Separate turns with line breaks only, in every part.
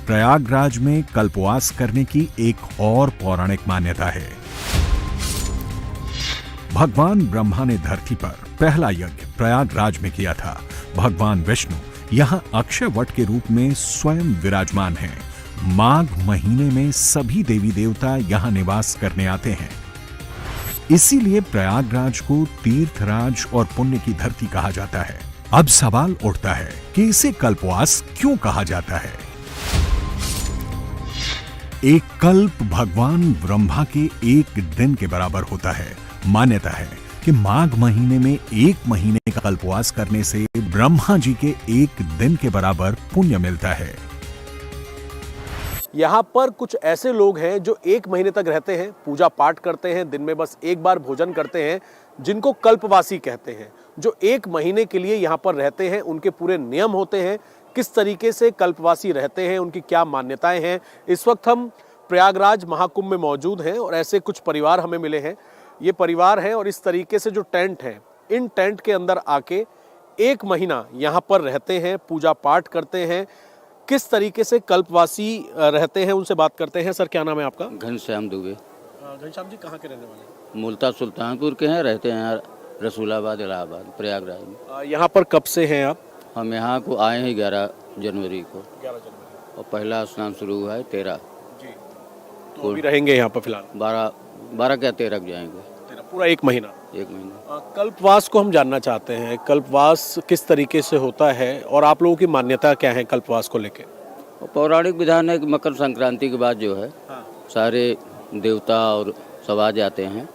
प्रयागराज में कल्पवास करने की एक और पौराणिक मान्यता है। भगवान ब्रह्मा ने धरती पर पहला यज्ञ प्रयागराज में किया था। भगवान विष्णु यहाँ अक्षय वट के रूप में स्वयं विराजमान हैं। माघ महीने में सभी देवी देवता यहाँ निवास करने आते हैं। इसीलिए प्रयागराज को तीर्थराज और पुण्य की धरती कहा जाता है। अब सवाल उठता है कि इसे कल्पवास क्यों कहा जाता है। एक कल्प भगवान ब्रह्मा के एक दिन के बराबर होता है। मान्यता है कि माघ महीने में एक महीने का कल्पवास करने से ब्रह्मा जी के एक दिन के बराबर पुण्य मिलता है।
यहाँ पर कुछ ऐसे लोग हैं जो एक महीने तक रहते हैं, पूजा पाठ करते हैं, दिन में बस एक बार भोजन करते हैं, जिनको कल्पवासी कहते हैं। जो एक महीने के लिए यहाँ पर रहते हैं, उनके पूरे नियम होते हैं। किस तरीके से कल्पवासी रहते हैं, उनकी क्या मान्यताएं हैं। इस वक्त हम प्रयागराज महाकुंभ में मौजूद हैं और ऐसे कुछ परिवार हमें मिले हैं। ये परिवार है और इस तरीके से जो टेंट है, इन टेंट के अंदर आके एक महीना यहाँ पर रहते हैं, पूजा पाठ करते हैं। किस तरीके से कल्पवासी रहते हैं, उनसे बात करते हैं। सर, क्या नाम है आपका?
घनश्याम दुबे।
घनश्याम जी कहाँ के रहने वाले हैं?
मूलता सुल्तानपुर के हैं, रहते हैं रसूलाबाद, इलाहाबाद, प्रयागराज में।
यहाँ पर कब से हैं आप?
हम यहाँ को आए हैं 11 जनवरी को
11 जनवरी।
और पहला स्नान शुरू हुआ है 13
जी। तो अभी रहेंगे यहाँ पर फिलहाल?
12 क्या 13 जाएंगे।
पूरा एक महीना?
एक महीना।
कल्पवास को हम जानना चाहते हैं, कल्पवास किस तरीके से होता है और आप लोगों की मान्यता क्या है कल्पवास को लेके?
पौराणिक विधान है कि मकर संक्रांति के बाद जो है सारे देवता और सब आ जाते हैं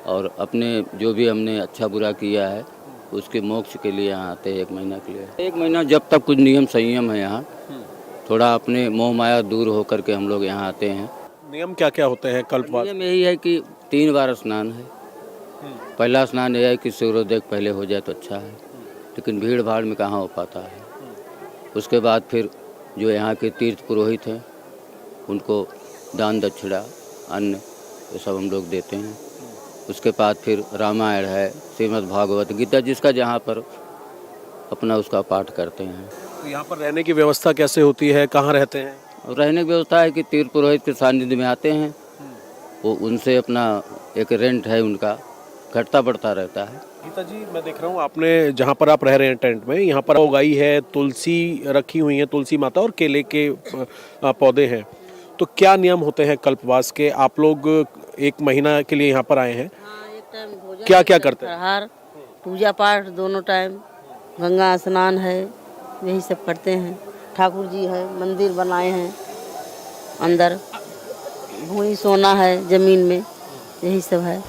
और अपने जो भी हमने अच्छा बुरा किया है उसके मोक्ष के लिए यहाँ आते हैं एक महीना के लिए। एक महीना जब तक कुछ नियम संयम है यहाँ, थोड़ा अपने मोह माया दूर होकर के हम लोग यहाँ आते हैं।
नियम क्या क्या होते हैं कल्पवास?
नियम यही है कि 3 बार स्नान है। पहला स्नान यह है कि सूर्योदय पहले हो जाए तो अच्छा है, लेकिन भीड़ भाड़ में कहाँ हो पाता है। उसके बाद फिर जो यहाँ के तीर्थ पुरोहित हैं उनको दान दक्षिणा अन्न ये सब हम लोग देते हैं। उसके बाद फिर रामायण है, श्रीमद् भागवत गीता, जिसका जहाँ पर अपना उसका पाठ करते हैं।
तो यहाँ पर रहने की व्यवस्था कैसे होती है, कहाँ रहते हैं?
रहने की व्यवस्था है कि तीर्थ पुरोहित के सानिध्य में आते हैं, वो उनसे अपना एक रेंट है उनका, घटता बढ़ता रहता है।
गीता जी, मैं देख रहा हूँ आपने जहाँ पर आप रह रहे हैं टेंट में, यहाँ पर उगाई है, तुलसी रखी हुई है, तुलसी माता और केले के पौधे हैं। तो क्या नियम होते हैं कल्पवास के? आप लोग एक महीना के लिए यहाँ पर आए हैं।
एक टाइम भोजन,
क्या क्या करते हैं?
फलाहार, पूजा पाठ दोनों टाइम, गंगा स्नान है, यही सब करते हैं। ठाकुर जी है, मंदिर बनाए हैं, अंदर भूमि सोना है जमीन में, यही सब है।